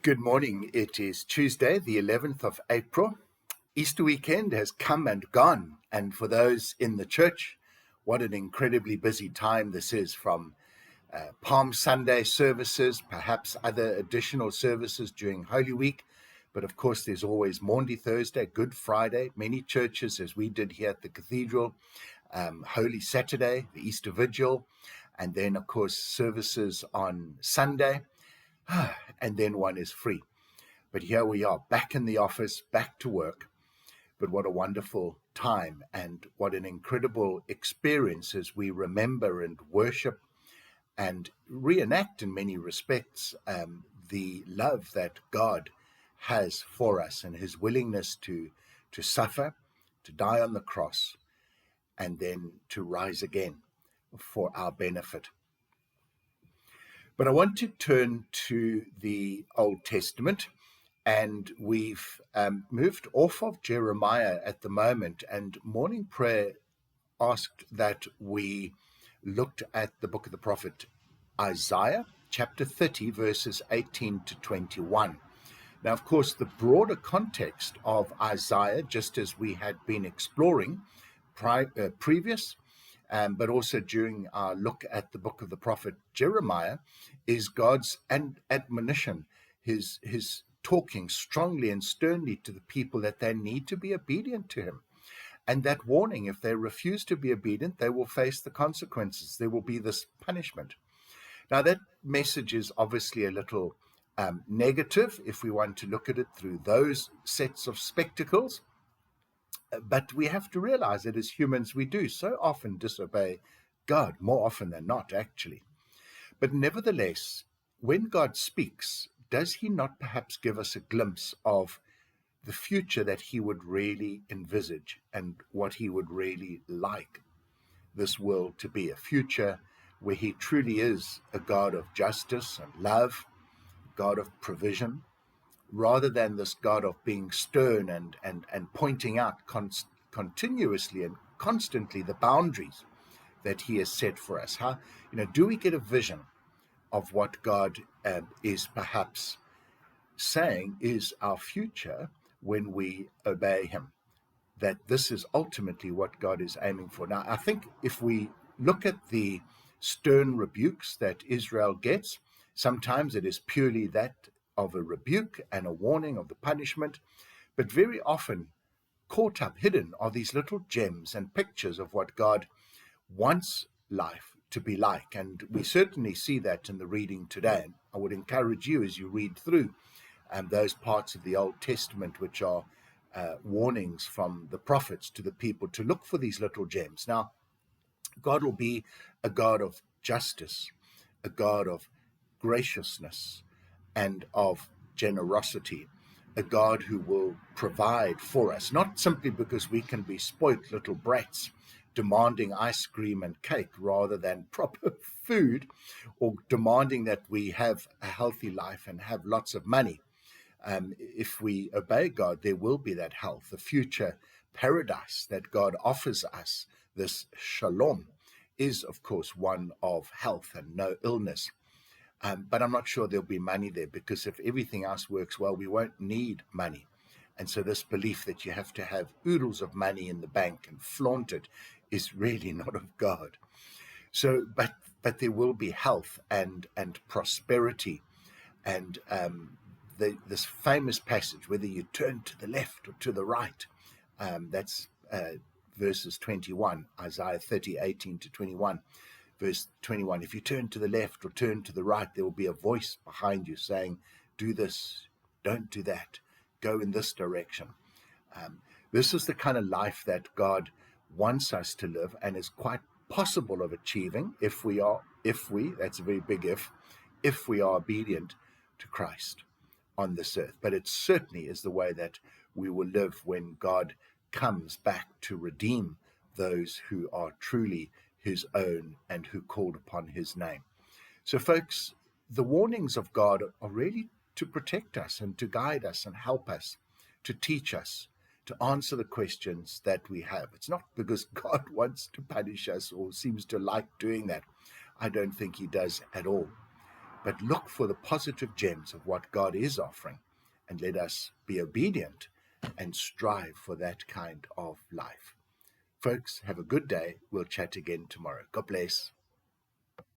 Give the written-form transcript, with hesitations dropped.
Good morning. It is Tuesday, the 11th of April. Easter weekend has come and gone. And for those in the church, what an incredibly busy time this is, from Palm Sunday services, perhaps other additional services during Holy Week. But of course, there's always Maundy Thursday, Good Friday, many churches, as we did here at the cathedral, Holy Saturday, the Easter Vigil, and then, of course, services on Sunday. And then one is free. But here we are, back in the office, back to work. But what a wonderful time and what an incredible experience as we remember and worship and reenact in many respects the love that God has for us and his willingness to suffer, to die on the cross, and then to rise again for our benefit. But I want to turn to the Old Testament, and we've moved off of Jeremiah at the moment, and morning prayer asked that we looked at the book of the prophet Isaiah, chapter 30, verses 18 to 21. Now, of course, the broader context of Isaiah, just as we had been exploring previous, but also during our look at the book of the prophet Jeremiah, is God's admonition, his talking strongly and sternly to the people that they need to be obedient to him. And that warning, if they refuse to be obedient, they will face the consequences. There will be this punishment. Now, that message is obviously a little negative if we want to look at it through those sets of spectacles. But we have to realize that as humans, we do so often disobey God, more often than not, actually. But nevertheless, when God speaks, does he not perhaps give us a glimpse of the future that he would really envisage and what he would really like this world to be? A future where he truly is a God of justice and love, God of provision, rather than this God of being stern and pointing out continuously and constantly the boundaries that he has set for us. How, do we get a vision of what God is perhaps saying is our future when we obey him? That this is ultimately what God is aiming for. Now, I think if we look at the stern rebukes that Israel gets, sometimes it is purely that of a rebuke and a warning of the punishment, but very often caught up, hidden, are these little gems and pictures of what God wants life to be like. And we certainly see that in the reading today. I would encourage you, as you read through those parts of the Old Testament which are warnings from the prophets to the people, to look for these little gems. Now, God will be a God of justice, a God of graciousness, and of generosity, a God who will provide for us, not simply because we can be spoilt little brats demanding ice cream and cake rather than proper food, or demanding that we have a healthy life and have lots of money. If we obey God, there will be that health, the future paradise that God offers us. This shalom is, of course, one of health and no illness. But I'm not sure there'll be money there, because if everything else works well, we won't need money. And so this belief that you have to have oodles of money in the bank and flaunt it is really not of God. So, but there will be health and prosperity. And this famous passage, whether you turn to the left or to the right, that's verses 21, Isaiah 30, 18 to 21. Verse 21, if you turn to the left or turn to the right, there will be a voice behind you saying, do this, don't do that, go in this direction. This is the kind of life that God wants us to live, and is quite possible of achieving if we, that's a very big if we are obedient to Christ on this earth. But it certainly is the way that we will live when God comes back to redeem those who are truly his own and who called upon his name. So, folks, the warnings of God are really to protect us and to guide us and help us, to teach us, to answer the questions that we have. It's not because God wants to punish us or seems to like doing that. I don't think he does at all. but look for the positive gems of what God is offering, and let us be obedient and strive for that kind of life. Folks, have a good day. We'll chat again tomorrow. God bless.